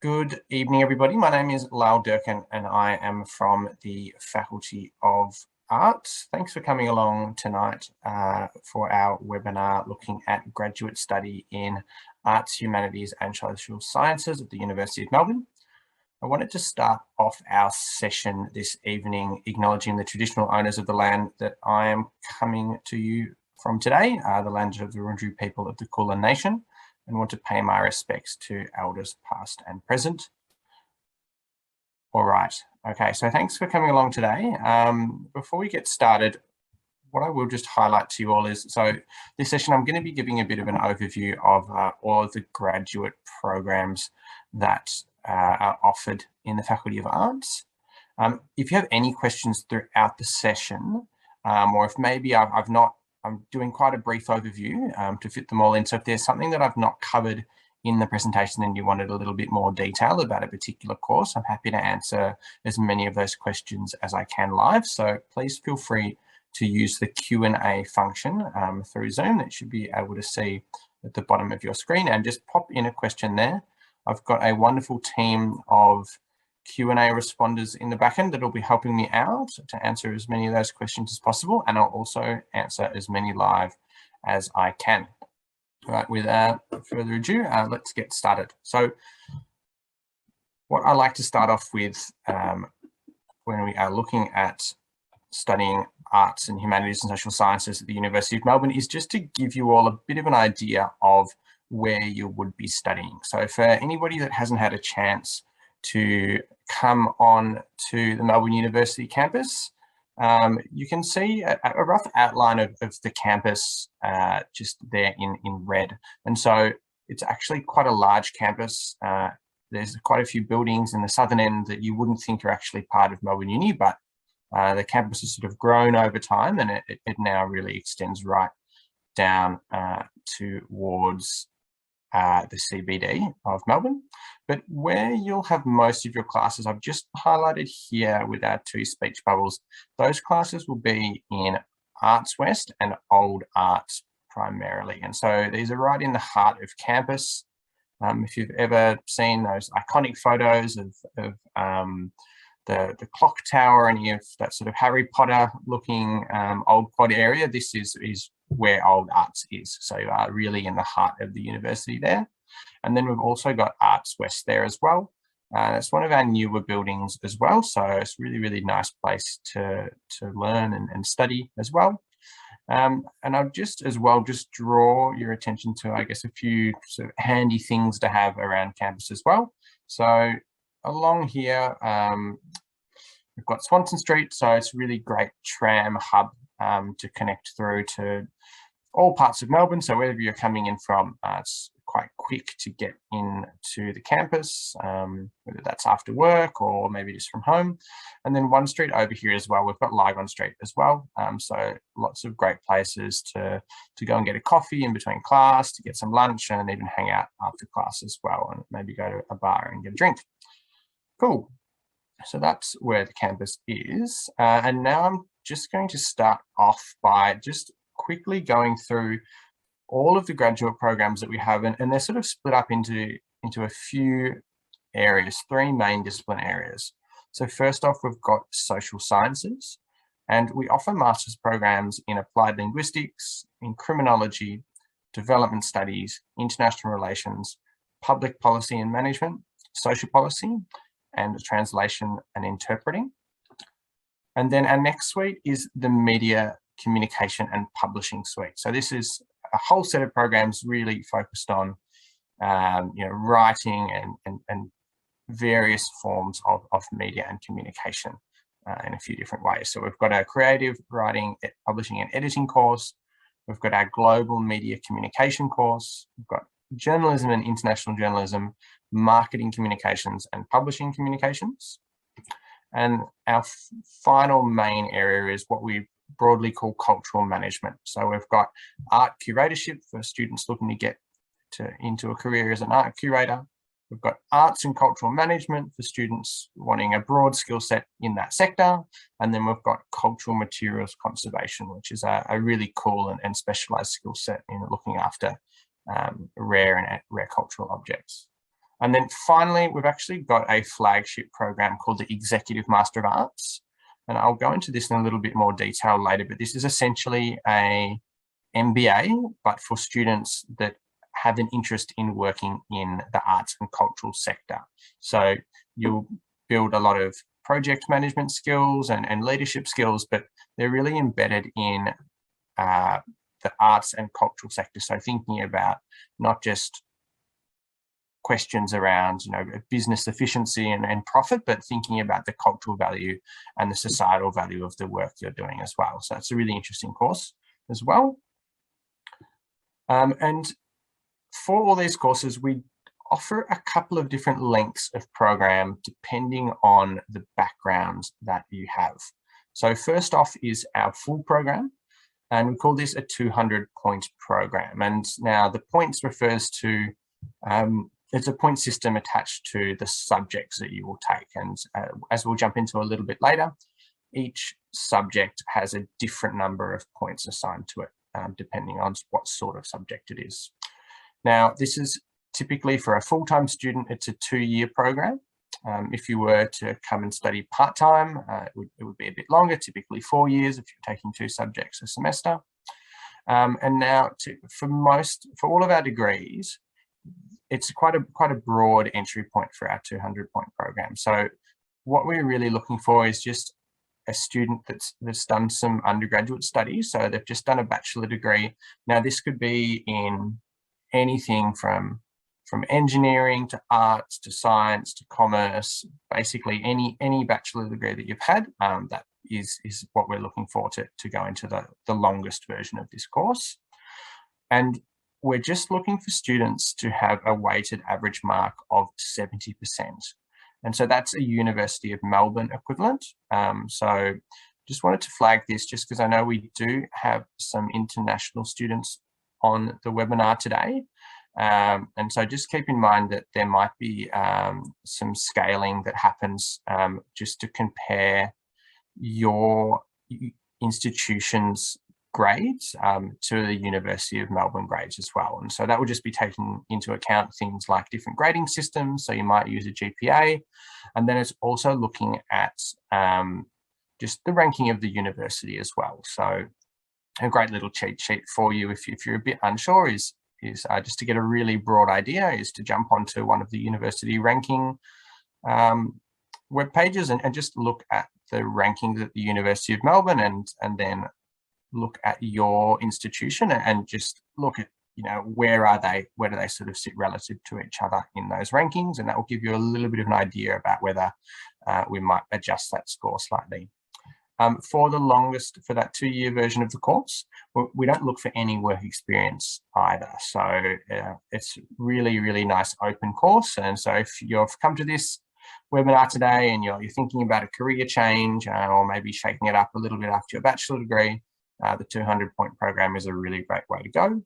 Good evening, everybody. My name is Lau Durkin and I am from the Faculty of Arts. Thanks for coming along tonight for our webinar looking at graduate study in Arts, Humanities and Social Sciences at the University of Melbourne. I wanted to start off our session this evening acknowledging the traditional owners of the land that I am coming to you from today, the land of the Wurundjeri people of the Kulin Nation, and want to pay my respects to elders past and present. All right, okay, so thanks for coming along today. Before we get started, what I will just highlight to you all is, so this session I'm going to be giving a bit of an overview of all of the graduate programs that are offered in the Faculty of Arts. If you have any questions throughout the session, or if maybe I'm doing quite a brief overview to fit them all in. So if there's something that I've not covered in the presentation and you wanted a little bit more detail about a particular course, I'm happy to answer as many of those questions as I can live. So please feel free to use the Q&A function through Zoom that you should be able to see at the bottom of your screen, and just pop in a question there. I've got a wonderful team of Q&A responders in the back end that will be helping me out to answer as many of those questions as possible, and I'll also answer as many live as I can. All right, without further ado, let's get started. So what I like to start off with when we are looking at studying arts and humanities and social sciences at the University of Melbourne is just to give you all a bit of an idea of where you would be studying. So for anybody that hasn't had a chance to come on to the Melbourne University campus, you can see a rough outline of the campus just there in red. And so it's actually quite a large campus. There's quite a few buildings in the southern end that you wouldn't think are actually part of Melbourne Uni, but the campus has sort of grown over time, and it now really extends right down towards the CBD of Melbourne. But where you'll have most of your classes, I've just highlighted here with our two speech bubbles, those classes will be in Arts West and Old Arts primarily. And so these are right in the heart of campus. If you've ever seen those iconic photos of the clock tower, any of that sort of Harry Potter looking old quad area, this is where Old Arts is. So really in the heart of the university there. And then we've also got Arts West there as well. It's one of our newer buildings as well. So it's really, really nice place to learn and study as well. And I'll just draw your attention to, I guess, a few sort of handy things to have around campus as well. So along here, we've got Swanson Street. So it's a really great tram hub to connect through to all parts of Melbourne. So wherever you're coming in from, it's quite quick to get into the campus, whether that's after work or maybe just from home. And then One Street over here as well, we've got Lygon Street as well. So lots of great places to go and get a coffee in between class, to get some lunch, and even hang out after class as well, and maybe go to a bar and get a drink. Cool. So that's where the campus is. And now I'm just going to start off by just quickly going through all of the graduate programs that we have, and they're sort of split up into a few areas, three main discipline areas. So first off, we've got social sciences, and we offer master's programs in applied linguistics, in criminology, development studies, international relations, public policy and management, social policy, and translation and interpreting. And then our next suite is the media, communication and publishing suite. So this is a whole set of programs really focused on writing and various forms of media and communication in a few different ways. So we've got our creative writing, publishing and editing course. We've got our global media communication course. We've got journalism and international journalism, marketing communications and publishing communications. And our final main area is what we broadly call cultural management. So we've got art curatorship for students looking to get into a career as an art curator. We've got arts and cultural management for students wanting a broad skill set in that sector. And then we've got cultural materials conservation, which is a really cool and specialized skill set in looking after rare cultural objects. And then finally, we've actually got a flagship program called the Executive Master of Arts. And I'll go into this in a little bit more detail later, but this is essentially a MBA, but for students that have an interest in working in the arts and cultural sector. So you'll build a lot of project management skills and leadership skills, but they're really embedded in the arts and cultural sector. So thinking about not just questions around, business efficiency and profit, but thinking about the cultural value and the societal value of the work you're doing as well. So it's a really interesting course as well. And for all these courses, we offer a couple of different lengths of program depending on the background that you have. So first off is our full program, and we call this a 200-point program. And now the points refers to, it's a point system attached to the subjects that you will take. And as we'll jump into a little bit later, each subject has a different number of points assigned to it, depending on what sort of subject it is. Now, this is typically for a full-time student, it's a 2-year program. If you were to come and study part-time, it would be a bit longer, typically 4 years if you're taking 2 subjects a semester. And now for all of our degrees, it's quite a broad entry point for our 200-point program. So what we're really looking for is just a student that's done some undergraduate studies. So they've just done a bachelor degree. Now this could be in anything from engineering to arts to science to commerce, basically any bachelor degree that you've had, that is what we're looking for to go into the longest version of this course. And we're just looking for students to have a weighted average mark of 70%. And so that's a University of Melbourne equivalent. So just wanted to flag this just because I know we do have some international students on the webinar today. And so just keep in mind that there might be some scaling that happens just to compare your institution's grades to the University of Melbourne grades as well. And so that will just be taking into account things like different grading systems. So you might use a GPA, and then it's also looking at just the ranking of the university as well. So a great little cheat sheet for you if you're a bit unsure is just to get a really broad idea, is to jump onto one of the university ranking web pages and just look at the rankings at the University of Melbourne and then look at your institution and just look at, where do they sort of sit relative to each other in those rankings, and that will give you a little bit of an idea about whether we might adjust that score slightly. For that 2-year version of the course, we don't look for any work experience either. So it's really, really nice open course. And so if you've come to this webinar today and you're thinking about a career change or maybe shaking it up a little bit after your bachelor degree, the 200-point program is a really great way to go.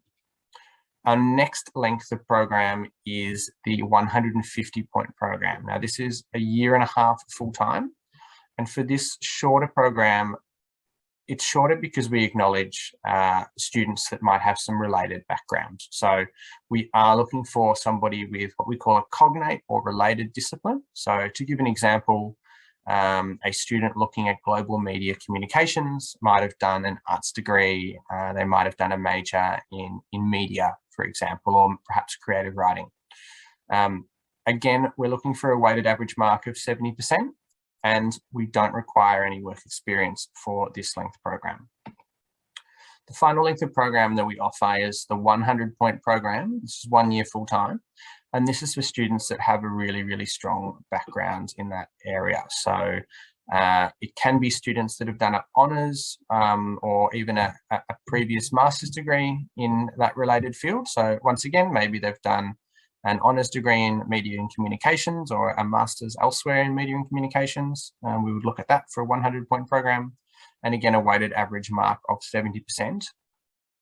Our next length of program is the 150-point program. Now, this is a 1.5 years full-time. And for this shorter program, it's shorter because we acknowledge students that might have some related backgrounds. So we are looking for somebody with what we call a cognate or related discipline. So to give an example, a student looking at global media communications might have done an arts degree. They might have done a major in media, for example, or perhaps creative writing. Again, we're looking for a weighted average mark of 70%. And we don't require any work experience for this length program. The final length of program that we offer is the 100-point program. This is 1 year full-time. And this is for students that have a really, really strong background in that area. So it can be students that have done an honours or even a previous master's degree in that related field. So once again, maybe they've done an honours degree in media and communications or a master's elsewhere in media and communications. We would look at that for a 100-point program. And again, a weighted average mark of 70%.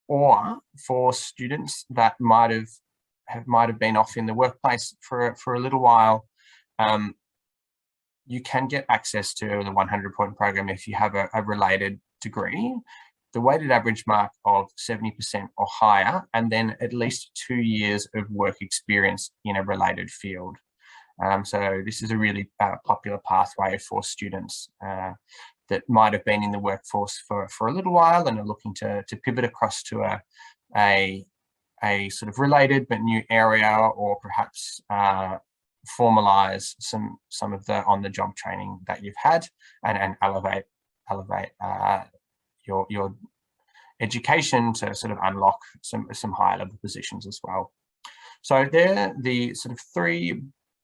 Or for students that might have been off in the workplace for a little while, you can get access to the 100-point program if you have a related degree. the weighted average mark of 70% or higher, and then at least 2 years of work experience in a related field. So this is a really popular pathway for students that might have been in the workforce for a little while and are looking to pivot across to a sort of related but new area, or perhaps formalize some of the on-the-job training that you've had and elevate your education to sort of unlock some higher level positions as well. So they're the sort of 3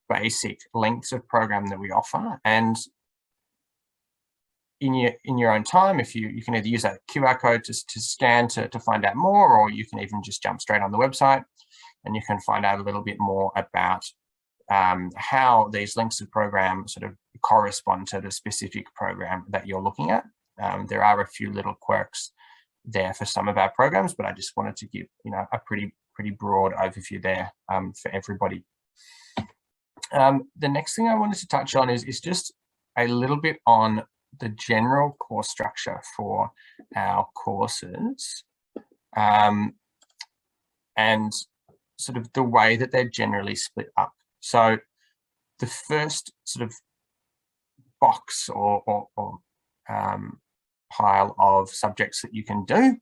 basic lengths of program that we offer, and in your own time, if you can either use that QR code to scan to find out more, or you can even just jump straight on the website and you can find out a little bit more about how these lengths of program sort of correspond to the specific program that you're looking at. There are a few little quirks there for some of our programs, but I just wanted to give a pretty broad overview there for everybody. The next thing I wanted to touch on is just a little bit on the general course structure for our courses, and sort of the way that they're generally split up. So the first sort of box or pile of subjects that you can do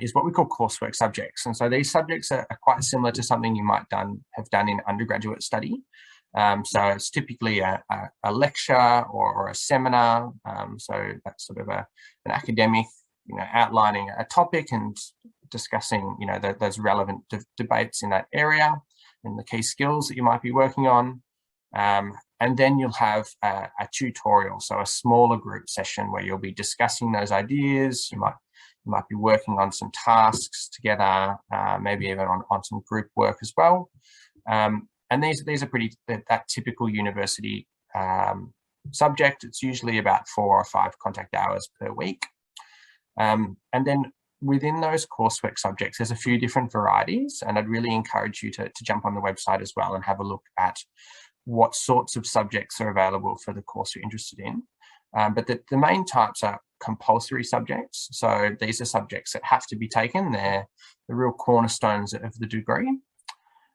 is what we call coursework subjects. And so these subjects are quite similar to something you might have done in undergraduate study. So it's typically a lecture or a seminar. So that's sort of an academic, outlining a topic and discussing, those relevant debates in that area and the key skills that you might be working on. And then you'll have a tutorial, so a smaller group session where you'll be discussing those ideas. You might be working on some tasks together, maybe even on some group work as well. And these are pretty that typical university subject. It's usually about 4 or 5 contact hours per week. And then within those coursework subjects, there's a few different varieties, and I'd really encourage you to jump on the website as well and have a look at what sorts of subjects are available for the course you're interested in. But the main types are compulsory subjects. So these are subjects that have to be taken. They're the real cornerstones of the degree.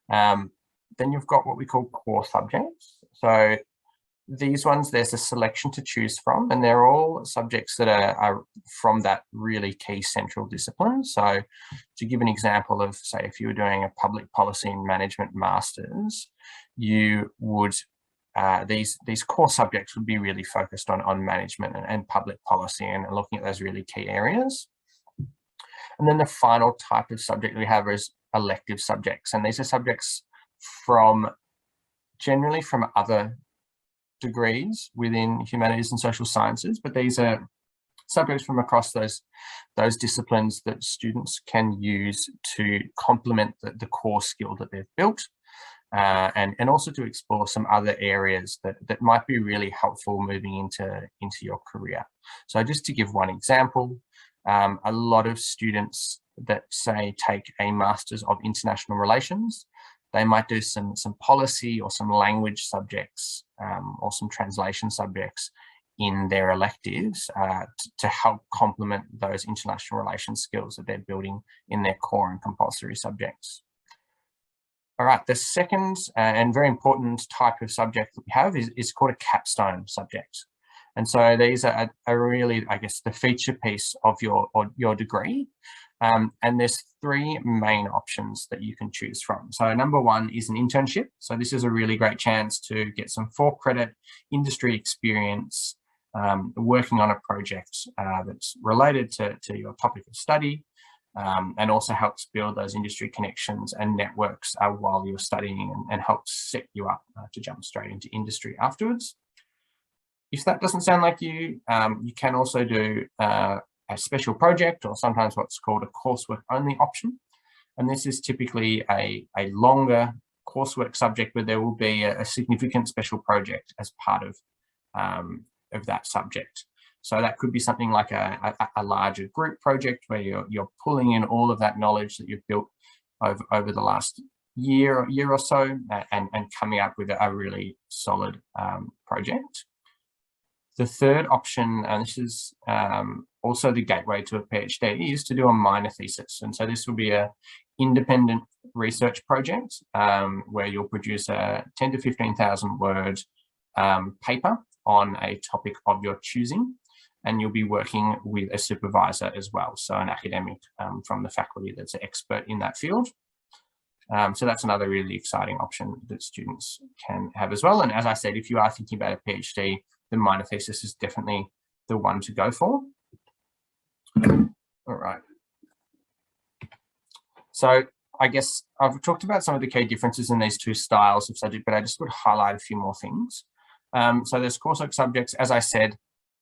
Then you've got what we call core subjects. So these ones, there's a selection to choose from, and they're all subjects that are from that really key central discipline. So to give an example of, say, if you were doing a public policy and management masters, you would, these core subjects would be really focused on management and public policy and looking at those really key areas. And then the final type of subject we have is elective subjects. And these are subjects generally from other degrees within humanities and social sciences, but these are subjects from across those disciplines that students can use to complement the core skill that they've built, and also to explore some other areas that might be really helpful moving into your career. So just to give one example, a lot of students that say take a Masters of International Relations, they might do some policy or some language subjects or some translation subjects in their electives to help complement those international relations skills that they're building in their core and compulsory subjects. All right, the second and very important type of subject that we have is called a capstone subject. And so these are really, I guess, the feature piece of your degree. And there's 3 main options that you can choose from. So number 1 is an internship. So this is a really great chance to get some 4-credit industry experience working on a project that's related to your topic of study, and also helps build those industry connections and networks while you're studying, and helps set you up to jump straight into industry afterwards. If that doesn't sound like you, you can also do a special project, or sometimes what's called a coursework only option. And this is typically a longer coursework subject where there will be a significant special project as part of that subject. So that could be something like a larger group project where you're pulling in all of that knowledge that you've built over the last year or so, and coming up with a really solid project. The third option, and this is also the gateway to a PhD, is to do a minor thesis. And so this will be a independent research project where you'll produce a 10 to 15,000 word paper on a topic of your choosing, and you'll be working with a supervisor as well, so an academic from the faculty that's an expert in that field. So that's another really exciting option that students can have as well. And as I said, if you are thinking about a PhD, the minor thesis is definitely the one to go for. All right. So I guess I've talked about some of the key differences in these two styles of subject, but I just would highlight a few more things. So there's coursework subjects, as I said,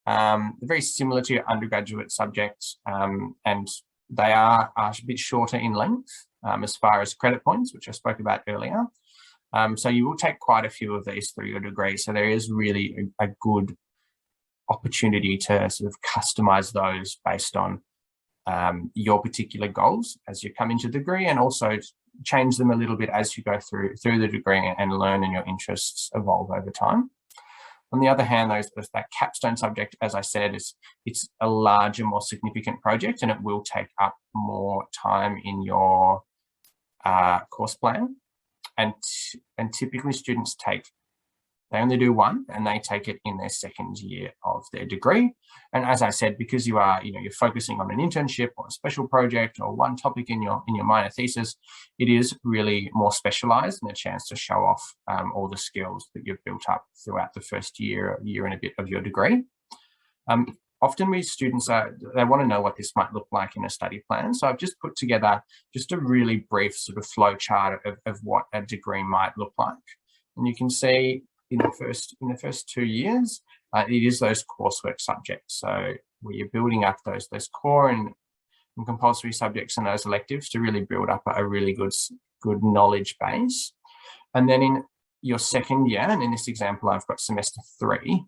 very similar to your undergraduate subjects, and they are a bit shorter in length as far as credit points, which I spoke about earlier. So you will take quite a few of these through your degree. So there is really a good opportunity to sort of customize those based on your particular goals as you come into the degree, and also change them a little bit as you go through the degree and learn and your interests evolve over time. On the other hand, that capstone subject, as I said, it's a larger, more significant project, and it will take up more time in your course plan. And typically students they only do one, and they take it in their second year of their degree. And as I said, because you're focusing on an internship or a special project or one topic in your minor thesis, it is really more specialized and a chance to show off all the skills that you've built up throughout the first year and a bit of your degree. Often with students, they want to know what this might look like in a study plan. So I've just put together just a really brief sort of flow chart of what a degree might look like. And you can see in the first 2 years, it is those coursework subjects. So where you're building up those core and compulsory subjects and those electives to really build up a really good knowledge base. And then in your second year, and in this example, I've got semester 3,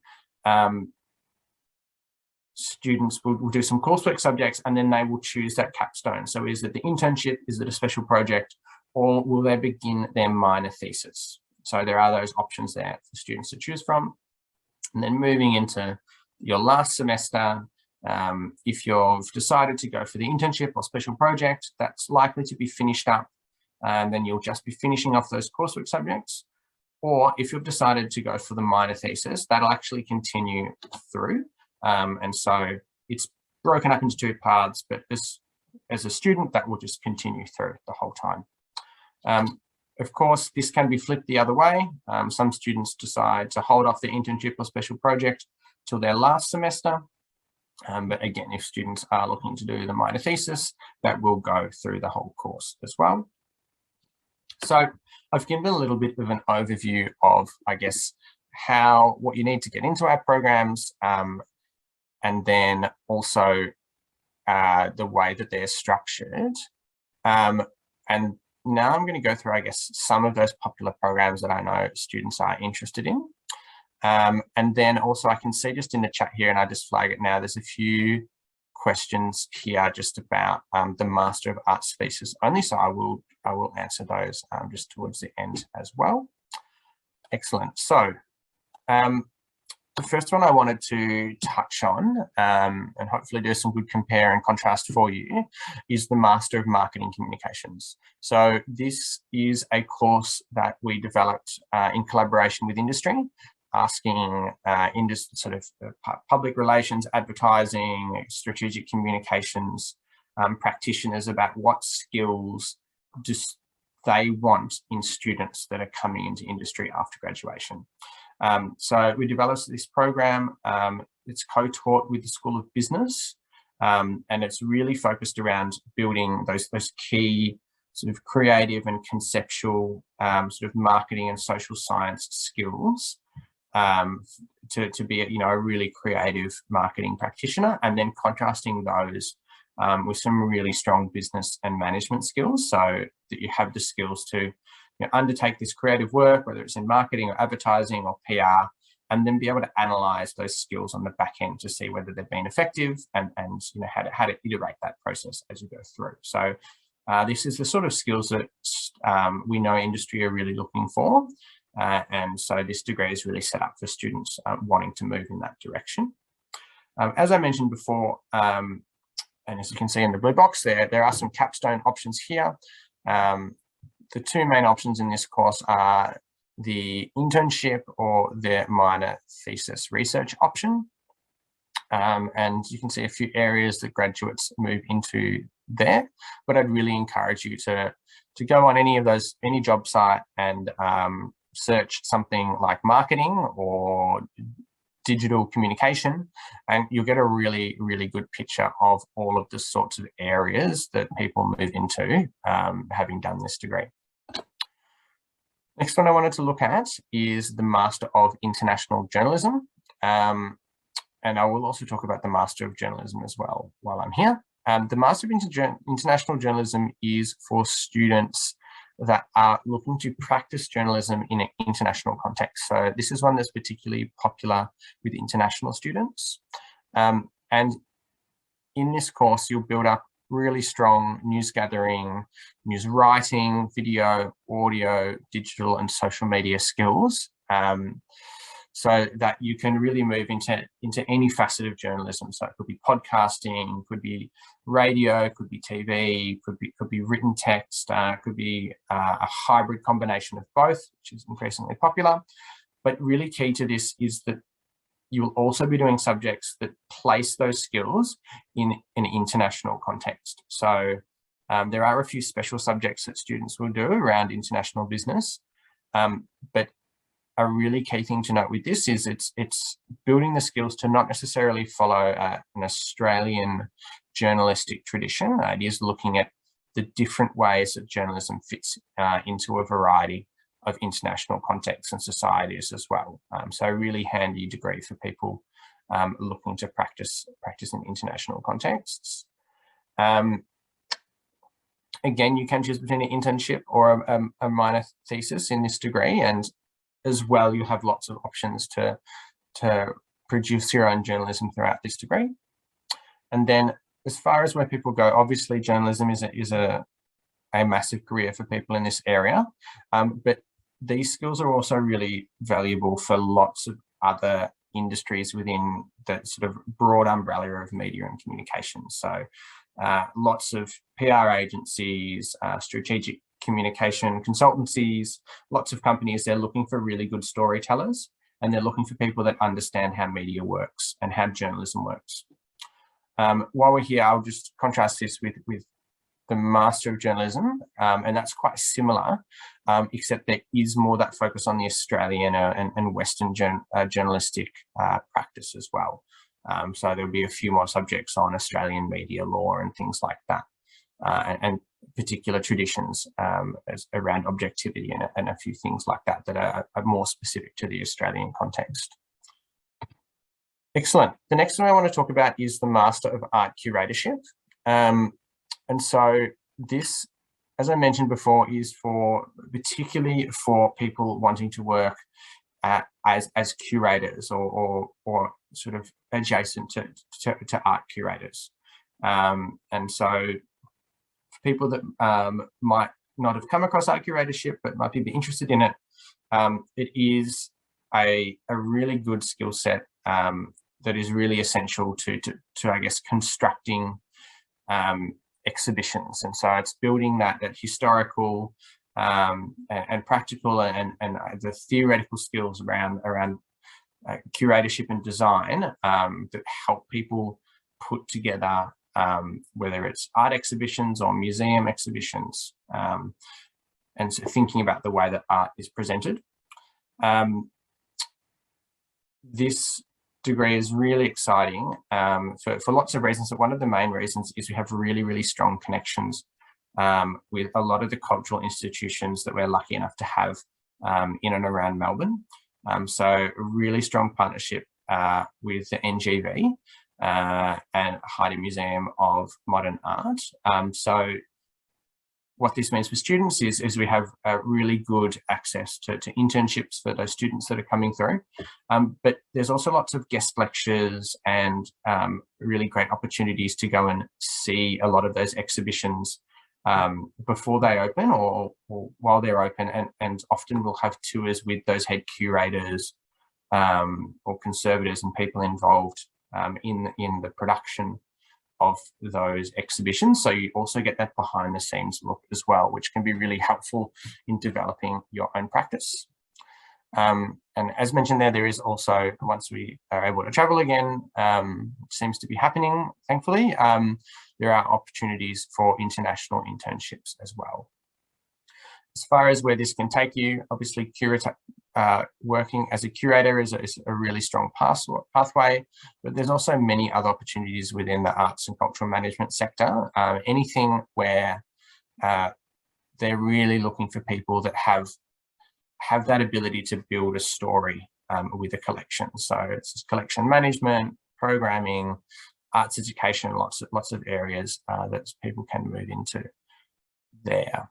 students will do some coursework subjects, and then they will choose that capstone. So is it the internship, is it a special project, or will they begin their minor thesis? So there are those options there for students to choose from. And then moving into your last semester, if you've decided to go for the internship or special project, that's likely to be finished up, and then you'll just be finishing off those coursework subjects. Or if you've decided to go for the minor thesis, that'll actually continue through. And so it's broken up into 2 parts, but as a student, that will just continue through the whole time. Of course, this can be flipped the other way. Some students decide to hold off their internship or special project till their last semester. But again, if students are looking to do the minor thesis, that will go through the whole course as well. So I've given a little bit of an overview of, I guess, what you need to get into our programs, and then also the way that they're structured. And now I'm going to go through, I guess, some of those popular programs that I know students are interested in. And then also I can see just in the chat here, and I just flag it now, there's a few questions here just about the Master of Arts thesis only. So I will answer those just towards the end as well. Excellent. So the first one I wanted to touch on, and hopefully do some good compare and contrast for you, is the Master of Marketing Communications. So this is a course that we developed in collaboration with industry, asking sort of public relations, advertising, strategic communications practitioners about what skills they want in students that are coming into industry after graduation. So we developed this program. It's co-taught with the School of Business, and it's really focused around building those key sort of creative and conceptual sort of marketing and social science skills to be a really creative marketing practitioner, and then contrasting those with some really strong business and management skills, so that you have the skills to undertake this creative work, whether it's in marketing or advertising or PR, and then be able to analyze those skills on the back end to see whether they've been effective, and how to iterate that process as you go through. So this is the sort of skills that we know industry are really looking for. and so this degree is really set up for students wanting to move in that direction. As I mentioned before, and as you can see in the blue box there are some capstone options here. The two main options in this course are the internship or the minor thesis research option. And you can see a few areas that graduates move into there, but I'd really encourage you to go on any job site and search something like marketing or digital communication, and you'll get a really, really good picture of all of the sorts of areas that people move into having done this degree. Next one I wanted to look at is the Master of International Journalism. And I will also talk about the Master of Journalism as well while I'm here. The Master of International Journalism is for students that are looking to practice journalism in an international context. So this is one that's particularly popular with international students. And in this course, you'll build up really strong news gathering, news writing, video, audio, digital, and social media skills, so that you can really move into any facet of journalism. So it could be podcasting, could be radio, could be TV, could be written text, could be a hybrid combination of both, which is increasingly popular. But really key to this is that you will also be doing subjects that place those skills in an international context. So there are a few special subjects that students will do around international business, but a really key thing to note with this is it's building the skills to not necessarily follow an Australian journalistic tradition. It is looking at the different ways that journalism fits into a variety of international contexts and societies as well. So a really handy degree for people looking to practice in international contexts. Again, you can choose between an internship or a minor thesis in this degree, and as well, you have lots of options to produce your own journalism throughout this degree. And then as far as where people go, obviously journalism is a massive career for people in this area, but these skills are also really valuable for lots of other industries within the sort of broad umbrella of media and communications. So lots of PR agencies, strategic communication consultancies, lots of companies, they're looking for really good storytellers, and they're looking for people that understand how media works and how journalism works. While we're here, I'll just contrast this with the Master of Journalism, and that's quite similar, except there is more that focus on the Australian and Western journalistic practice as well. So there'll be a few more subjects on Australian media law and things like that, and particular traditions around objectivity and a few things like that are more specific to the Australian context. Excellent. The next one I want to talk about is the Master of Art Curatorship. And so this, as I mentioned before, is particularly for people wanting to work as curators or sort of adjacent to art curators. And so for people that might not have come across art curatorship but might be interested in it, it is a really good skill set that is really essential to I guess constructing exhibitions. And so it's building that historical and practical and the theoretical skills around curatorship and design that help people put together whether it's art exhibitions or museum exhibitions, and so thinking about the way that art is presented. This degree is really exciting for lots of reasons, but one of the main reasons is we have really, really strong connections with a lot of the cultural institutions that we're lucky enough to have in and around Melbourne. So a really strong partnership with the NGV and Heide Museum of Modern Art. So what this means for students is we have really good access to internships for those students that are coming through. But there's also lots of guest lectures and really great opportunities to go and see a lot of those exhibitions before they open or while they're open, and often we'll have tours with those head curators or conservators and people involved in the production of those exhibitions. So you also get that behind the scenes look as well, which can be really helpful in developing your own practice. And as mentioned there is also, once we are able to travel again, which seems to be happening, thankfully, there are opportunities for international internships as well. As far as where this can take you, obviously working as a curator is a really strong pathway, but there's also many other opportunities within the arts and cultural management sector. Anything where they're really looking for people that have that ability to build a story with a collection. So it's collection management, programming, arts education, lots of areas that people can move into there.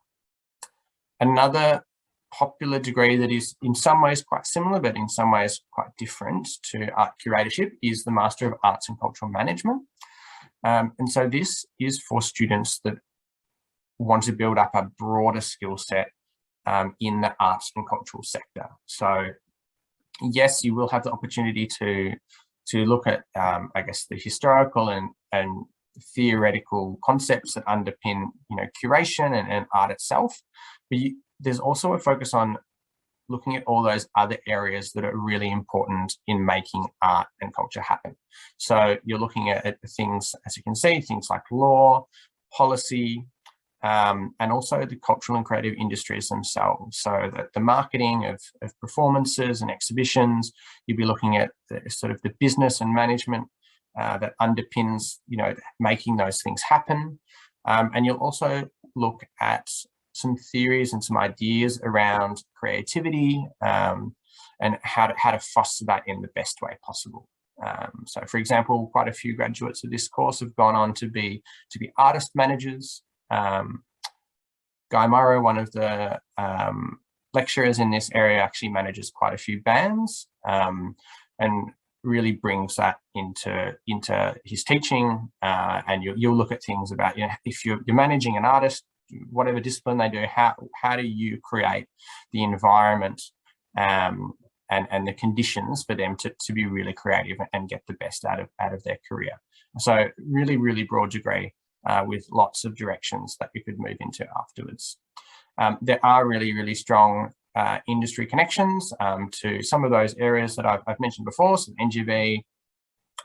Another popular degree that is in some ways quite similar, but in some ways quite different to art curatorship is the Master of Arts and Cultural Management. And so this is for students that want to build up a broader skill set in the arts and cultural sector. So yes, you will have the opportunity to look at, I guess, the historical and theoretical concepts that underpin, curation and art itself. But there's also a focus on looking at all those other areas that are really important in making art and culture happen. So you're looking at things, as you can see, things like law, policy, and also the cultural and creative industries themselves. So that the marketing of performances and exhibitions, you'll be looking at the business and management that underpins, making those things happen. And you'll also look at some theories and some ideas around creativity and how to foster that in the best way possible. So, for example, quite a few graduates of this course have gone on to be artist managers. Guy Morrow, one of the lecturers in this area, actually manages quite a few bands and really brings that into his teaching. And you'll look at things about, if you're managing an artist, whatever discipline they do, how do you create the environment and the conditions for them to be really creative and get the best out of their career. So really, really broad degree with lots of directions that you could move into afterwards. There are really, really strong industry connections to some of those areas that I've mentioned before, so NGV,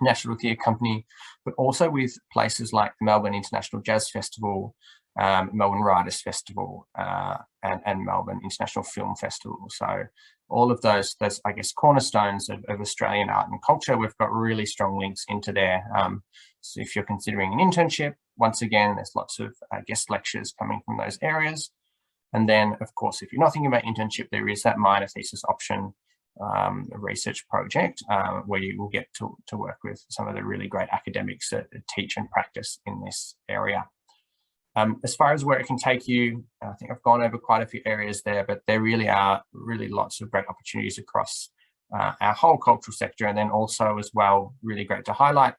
National Theatre Company, but also with places like the Melbourne International Jazz Festival, Melbourne Writers Festival, and Melbourne International Film Festival. So all of those I guess, cornerstones of Australian art and culture, we've got really strong links into there. So if you're considering an internship, once again, there's lots of guest lectures coming from those areas. And then, of course, if you're not thinking about internship, there is that minor thesis option, a research project where you will get to work with some of the really great academics that teach and practice in this area. As far as where it can take you, I think I've gone over quite a few areas there, but there really are lots of great opportunities across our whole cultural sector, and then also as well, really great to highlight,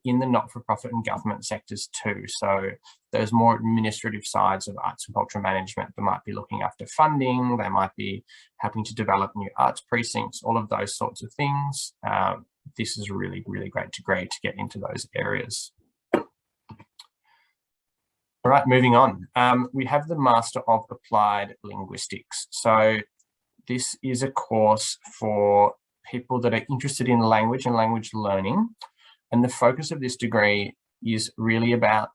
in the not-for-profit and government sectors too. So those more administrative sides of arts and cultural management, they might be looking after funding, they might be helping to develop new arts precincts, all of those sorts of things. This is a really, really great degree to get into those areas. All right, moving on. We have the Master of Applied Linguistics. So this is a course for people that are interested in language and language learning. And the focus of this degree is really about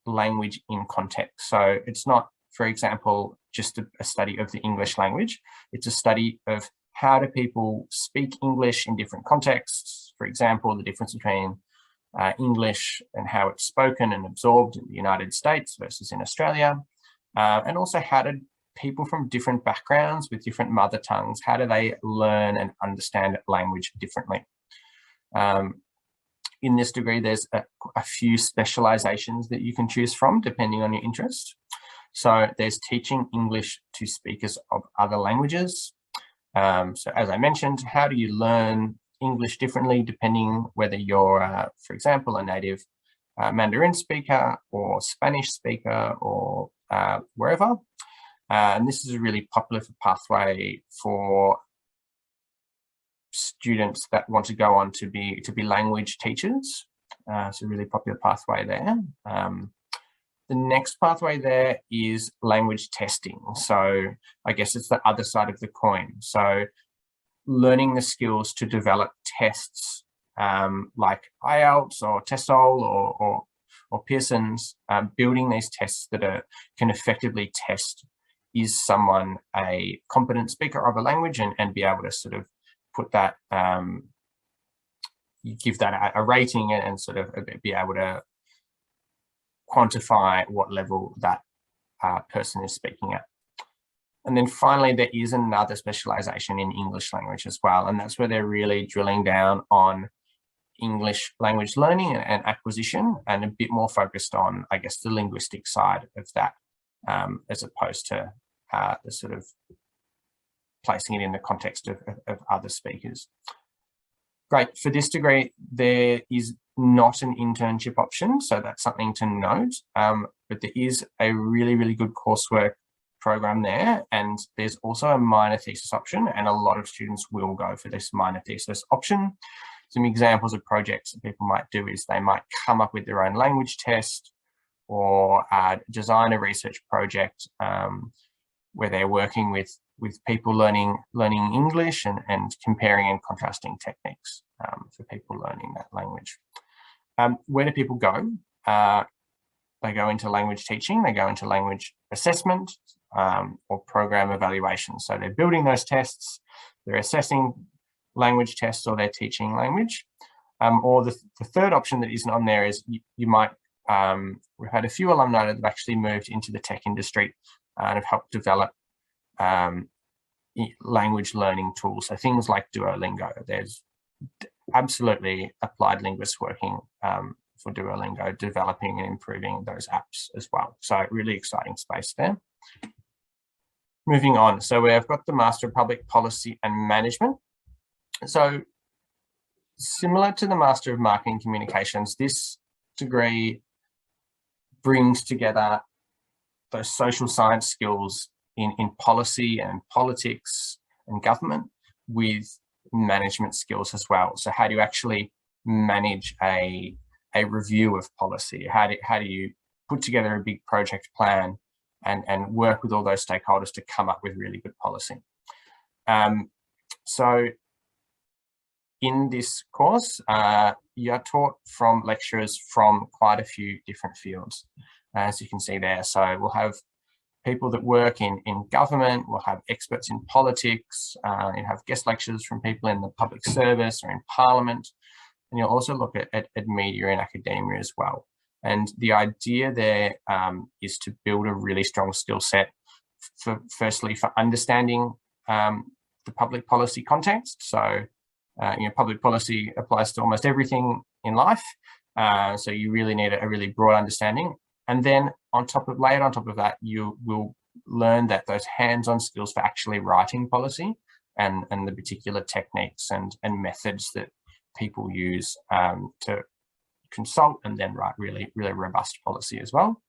language in context. So it's not, for example, just a study of the English language. It's a study of how do people speak English in different contexts. For example, the difference between English and how it's spoken and absorbed in the United States versus in Australia. And also, how do people from different backgrounds with different mother tongues, how do they learn and understand language differently? In this degree, there's a few specializations that you can choose from depending on your interest. So there's teaching English to speakers of other languages. So as I mentioned, how do you learn English differently depending whether you're, for example, a native Mandarin speaker or Spanish speaker or wherever. And this is a really popular pathway for students that want to go on to be language teachers. It's a really popular pathway there. The next pathway there is language testing. So I guess it's the other side of the coin. So learning the skills to develop tests like IELTS or TESOL or Pearson's, building these tests that can effectively test, is someone a competent speaker of a language, and be able to sort of put that, you give that a rating and sort of be able to quantify what level that person is speaking at. And then finally, there is another specialization in English language as well. And that's where they're really drilling down on English language learning and acquisition, and a bit more focused on, I guess, the linguistic side of that, as opposed to the sort of placing it in the context of other speakers. Great. For this degree, there is not an internship option, so that's something to note. But there is a really, really good coursework program there, and there's also a minor thesis option, and a lot of students will go for this minor thesis option. Some examples of projects that people might do is they might come up with their own language test, or design a research project where they're working with people learning English and comparing and contrasting techniques for people learning that language. Where do people go? They go into language teaching, they go into language assessment, or program evaluation. So they're building those tests, they're assessing language tests, or they're teaching language. Or the third option that isn't on there is you might, we've had a few alumni that have actually moved into the tech industry and have helped develop language learning tools. So things like Duolingo. There's absolutely applied linguists working for Duolingo, developing and improving those apps as well. So really exciting space there. Moving on, so we've got the Master of Public Policy and Management. So similar to the Master of Marketing Communications, this degree brings together those social science skills in policy and politics and government with management skills as well. So how do you actually manage a review of policy? How do you put together a big project plan and work with all those stakeholders to come up with really good policy? So in this course, you're taught from lecturers from quite a few different fields, as you can see there. So we'll have people that work in government, we'll have experts in politics, you'll have guest lecturers from people in the public service or in parliament, and you'll also look at media and academia as well. And the idea there is to build a really strong skill set, firstly for understanding the public policy context. So public policy applies to almost everything in life, so you really need a really broad understanding. And then layered on top of that, you will learn that those hands-on skills for actually writing policy and the particular techniques and methods that people use to consult and then write really, really robust policy as well.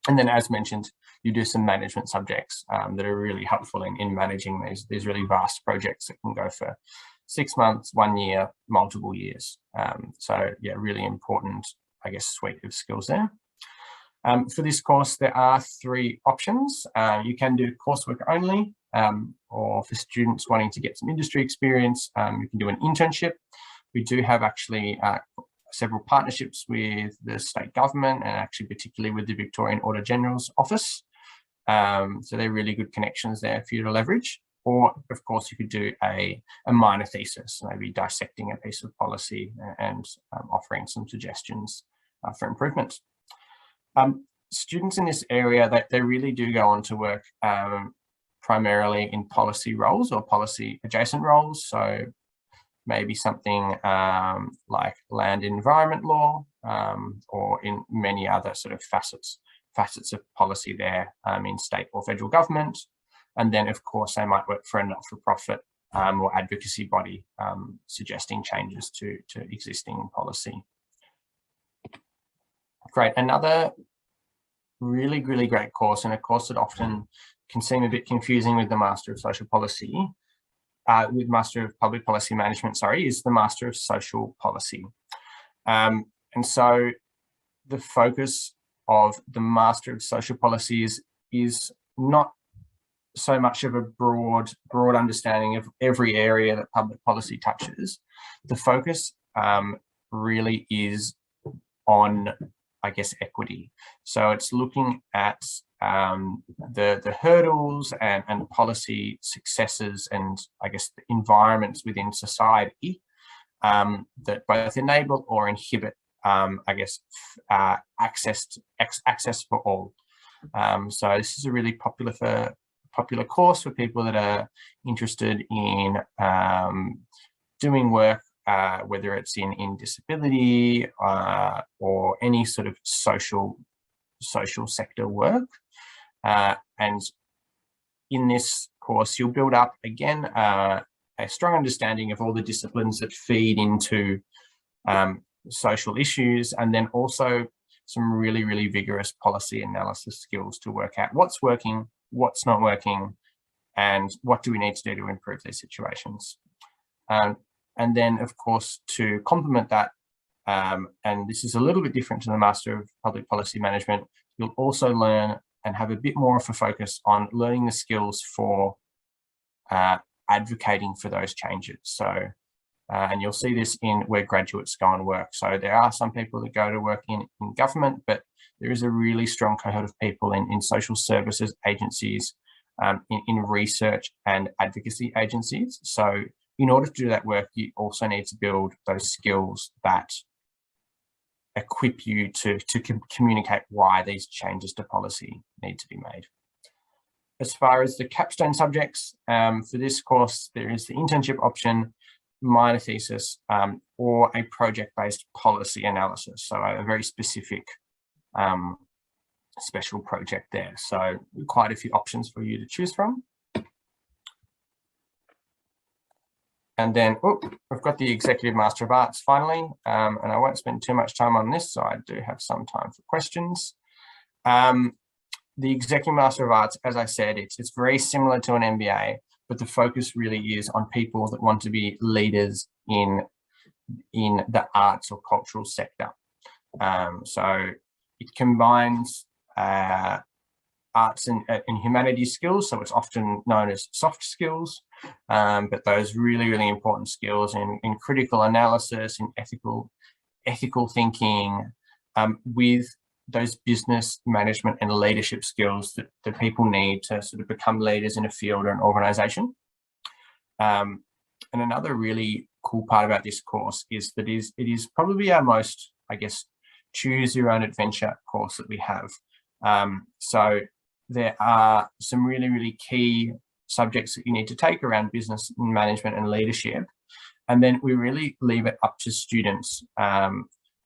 And then, as mentioned, you do some management subjects that are really helpful in managing these really vast projects that can go for 6 months, 1 year, multiple years. So yeah, really important, I guess, suite of skills there. For this course, there are 3 options. You can do coursework only, or for students wanting to get some industry experience, you can do an internship. We do have actually several partnerships with the state government, and actually particularly with the Victorian Auditor General's office. So they're really good connections there for you to leverage. Or, of course, you could do a minor thesis, maybe dissecting a piece of policy and offering some suggestions for improvement. Students in this area, they really do go on to work primarily in policy roles or policy adjacent roles. So maybe something like land and environment law, or in many other sort of facets of policy there in state or federal government. And then, of course, they might work for a not-for-profit or advocacy body suggesting changes to existing policy. Great. Another really great course, and a course that often can seem a bit confusing with the Master of Social Policy, with Master of Public Policy Management, sorry, is the Master of Social Policy. And so the focus of the Master of Social Policy is not so much of a broad understanding of every area that public policy touches. The focus really is on, I guess, equity. So it's looking at the hurdles and policy successes and, I guess, the environments within society that both enable or inhibit, I guess, access for all. So this is a really popular course for people that are interested in doing work, whether it's in disability or any sort of social sector work. And in this course, you'll build up, again, a strong understanding of all the disciplines that feed into social issues, and then also some really vigorous policy analysis skills to work out what's working, what's not working, and what do we need to do to improve these situations. And then, of course, to complement that, and this is a little bit different to the Master of Public Policy Management, you'll also learn and have a bit more of a focus on learning the skills for advocating for those changes. So, and you'll see this in where graduates go and work. So there are some people that go to work in government, but there is a really strong cohort of people in social services agencies, in research and advocacy agencies. So in order to do that work, you also need to build those skills that equip you to communicate why these changes to policy need to be made. As far as the capstone subjects, for this course, there is the internship option, minor thesis, or a project-based policy analysis. So a very specific special project there. So quite a few options for you to choose from. And then, we've got the Executive Master of Arts finally, and I won't spend too much time on this, so I do have some time for questions. The Executive Master of Arts, as I said, it's very similar to an MBA, but the focus really is on people that want to be leaders in the arts or cultural sector. So it combines arts and humanities skills, so it's often known as soft skills, but those really important skills in critical analysis, in ethical thinking, with those business management and leadership skills that people need to sort of become leaders in a field or an organization. And another really cool part about this course is that it is probably our most, I guess, choose your own adventure course that we have. So there are some really key subjects that you need to take around business management and leadership. And then we really leave it up to students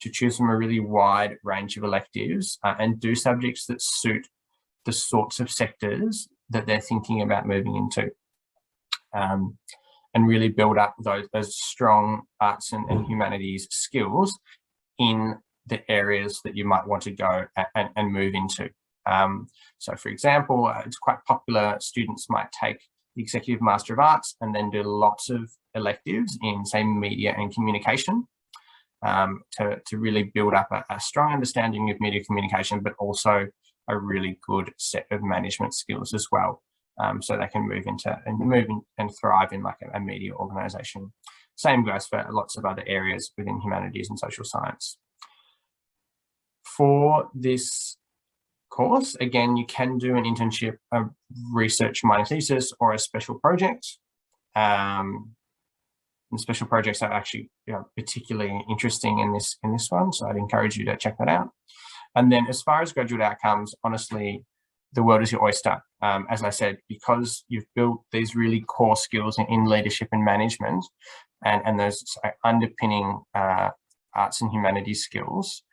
to choose from a really wide range of electives and do subjects that suit the sorts of sectors that they're thinking about moving into. And really build up those strong arts and humanities skills in the areas that you might want to go and move into. So for example, it's quite popular, students might take the Executive Master of Arts and then do lots of electives in, say, media and communication, to really build up a strong understanding of media communication, but also a really good set of management skills as well. So they can move in and thrive in like a media organization. Same goes for lots of other areas within humanities and social science. For this course, again, you can do an internship, a research minor thesis, or a special project. And special projects are actually, particularly interesting in this one, so I'd encourage you to check that out. And then as far as graduate outcomes, honestly, the world is your oyster. As I said, because you've built these really core skills in leadership and management, and those underpinning arts and humanities skills,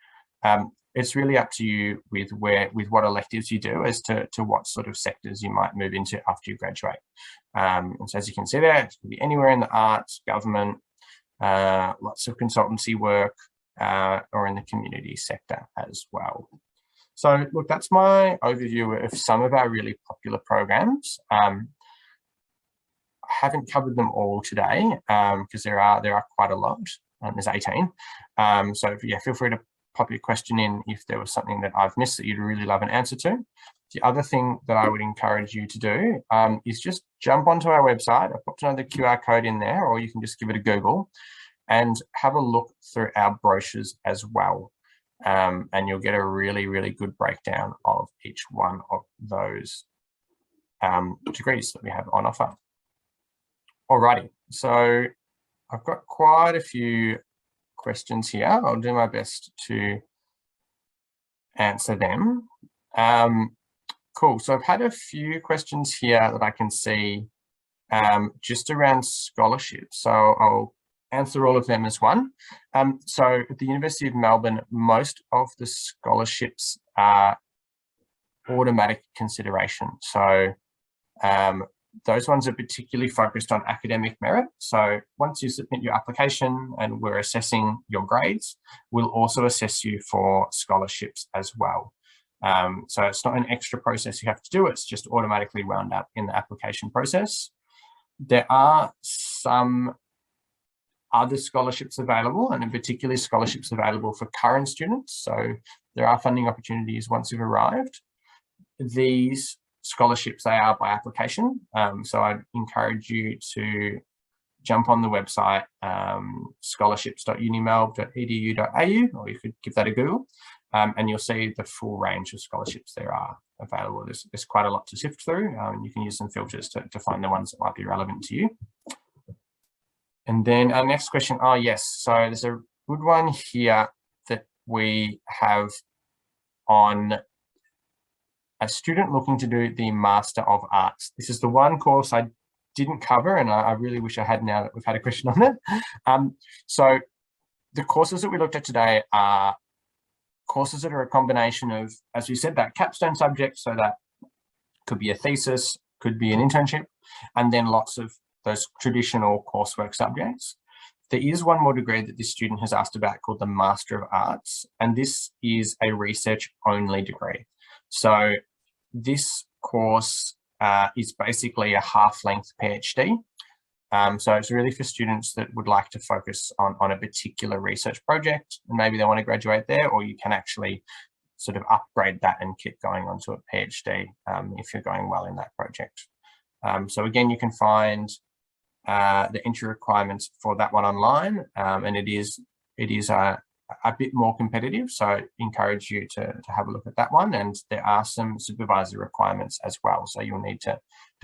it's really up to you with what electives you do as to what sort of sectors you might move into after you graduate. And so as you can see there, it can be anywhere in the arts, government, lots of consultancy work, or in the community sector as well. So look, that's my overview of some of our really popular programs. I haven't covered them all today because there are quite a lot. There's 18. So yeah, feel free to pop your question in if there was something that I've missed that you'd really love an answer to. The other thing that I would encourage you to do is just jump onto our website. I've popped another QR code in there, or you can just give it a Google and have a look through our brochures as well. And you'll get a really, really good breakdown of each one of those degrees that we have on offer. Alrighty, so I've got quite a few questions here. I'll do my best to answer them. Cool, so I've had a few questions here that I can see just around scholarship. So I'll answer all of them as one. So at the University of Melbourne, most of the scholarships are automatic consideration. So those ones are particularly focused on academic merit. So once you submit your application and we're assessing your grades, we'll also assess you for scholarships as well. So it's not an extra process you have to do, it's just automatically wound up in the application process. There are some other scholarships available, and in particular scholarships available for current students. So there are funding opportunities once you've arrived. These scholarships, they are by application. So I'd encourage you to jump on the website, scholarships.unimelb.edu.au, or you could give that a Google, and you'll see the full range of scholarships there are available. There's quite a lot to sift through. You can use some filters to find the ones that might be relevant to you. And then our next question, oh yes, so there's a good one here that we have on a student looking to do the Master of Arts. This is the one course I didn't cover, and I really wish I had now that we've had a question on it. So the courses that we looked at today are courses that are a combination of, as we said, that capstone subject, so that could be a thesis, could be an internship, and then lots of those traditional coursework subjects. There is one more degree that this student has asked about called the Master of Arts, and this is a research-only degree. So this course is basically a half-length PhD. So it's really for students that would like to focus on a particular research project, and maybe they want to graduate there, or you can actually sort of upgrade that and keep going onto a PhD if you're going well in that project. So again, you can find the entry requirements for that one online, and it is a bit more competitive, so I encourage you to have a look at that one. And there are some supervisor requirements as well, so you'll need to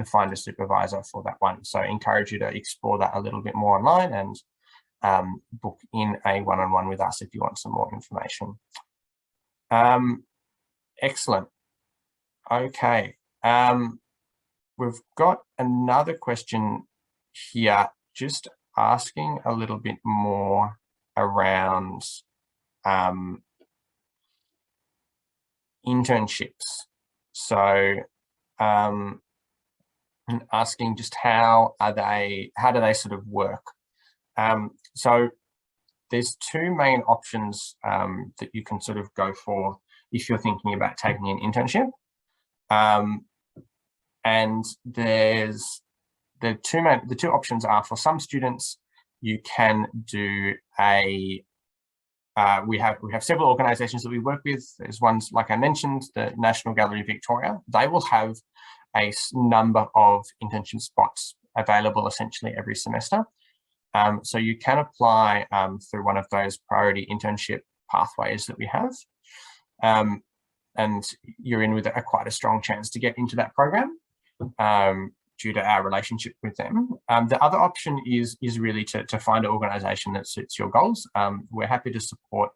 find a supervisor for that one. So I encourage you to explore that a little bit more online and book in a one-on-one with us if you want some more information. Excellent. Okay. We've got another question here, just asking a little bit more around internships. So asking just how do they sort of work? So there's two main options that you can sort of go for if you're thinking about taking an internship. And there's the two options are, for some students, you can do a we have several organisations that we work with. There's ones, like I mentioned, the National Gallery of Victoria. They will have a number of internship spots available essentially every semester. So you can apply through one of those priority internship pathways that we have. And you're in with quite a strong chance to get into that program due to our relationship with them. The other option is really to find an organisation that suits your goals. We're happy to support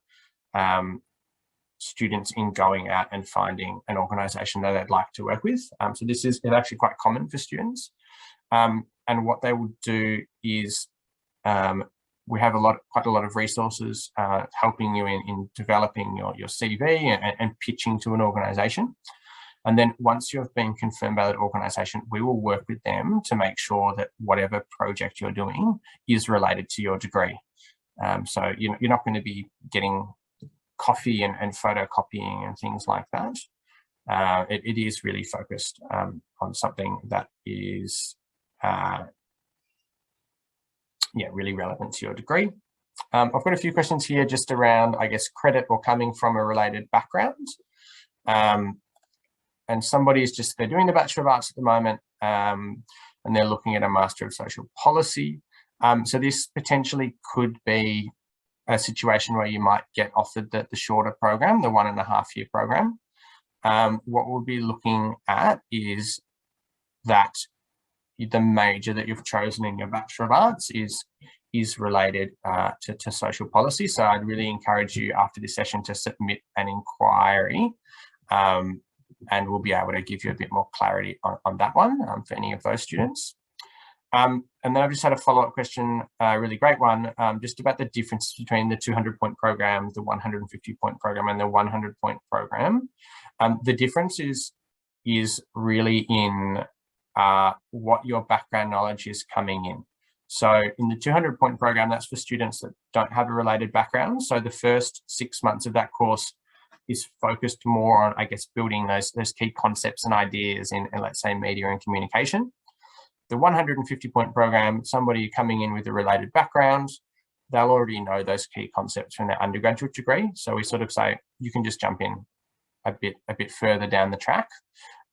students in going out and finding an organisation that they'd like to work with. So this is actually quite common for students. And what they will do is we have quite a lot of resources helping you in developing your CV and pitching to an organisation. And then once you've been confirmed by that organisation, we will work with them to make sure that whatever project you're doing is related to your degree. So you're not going to be getting coffee and photocopying and things like that. It is really focused on something that is really relevant to your degree. I've got a few questions here just around, I guess, credit or coming from a related background. And somebody's they're doing the Bachelor of Arts at the moment, and they're looking at a Master of Social Policy. So this potentially could be a situation where you might get offered the shorter program, the 1.5 year program. What we'll be looking at is that the major that you've chosen in your Bachelor of Arts is related to social policy. So I'd really encourage you after this session to submit an inquiry, and we'll be able to give you a bit more clarity on that one for any of those students. And then I've just had a follow-up question, a really great one, just about the difference between the 200-point program, the 150-point program, and the 100-point program. The difference is really in what your background knowledge is coming in. So in the 200-point program, that's for students that don't have a related background. So the first 6 months of that course is focused more on, I guess, building those key concepts and ideas in let's say, media and communication. The 150-point program, somebody coming in with a related background, they'll already know those key concepts from their undergraduate degree. So we sort of say, you can just jump in a bit further down the track,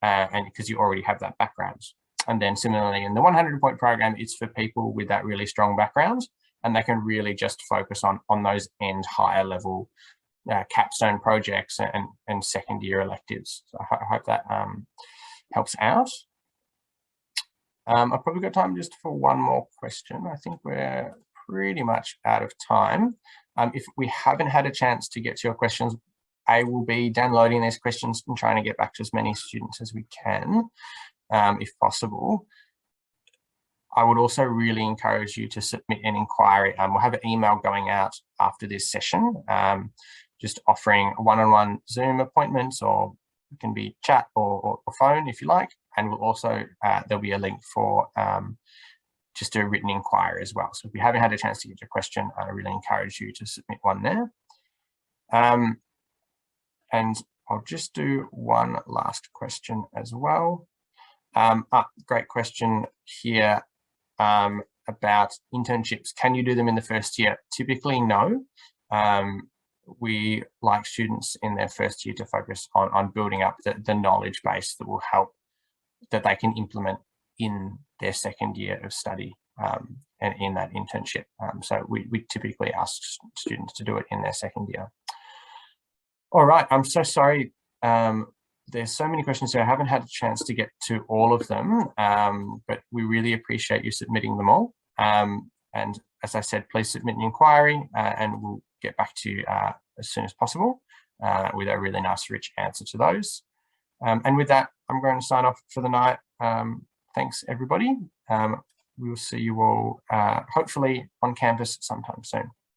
and because you already have that background. And then similarly, in the 100-point program, it's for people with that really strong background, and they can really just focus on those higher level capstone projects and second year electives. So I hope that helps out. I've probably got time just for one more question. I think we're pretty much out of time. If we haven't had a chance to get to your questions, I will be downloading these questions and trying to get back to as many students as we can, if possible. I would also really encourage you to submit an inquiry. We'll have an email going out after this session, just offering one-on-one Zoom appointments, or it can be chat or phone if you like. And we'll also, there'll be a link for just a written inquiry as well. So if you haven't had a chance to get your question, I really encourage you to submit one there. And I'll just do one last question as well. Great question here about internships. Can you do them in the first year? Typically, no. We like students in their first year to focus on building up the knowledge base that will help, that they can implement in their second year of study and in that internship. So we typically ask students to do it in their second year. All right, I'm so sorry. There's so many questions here. I haven't had a chance to get to all of them, but we really appreciate you submitting them all. And as I said, please submit an inquiry and we'll get back to you as soon as possible with a really nice, rich answer to those. And with that, I'm going to sign off for the night. Thanks, everybody. We will see you all hopefully on campus sometime soon.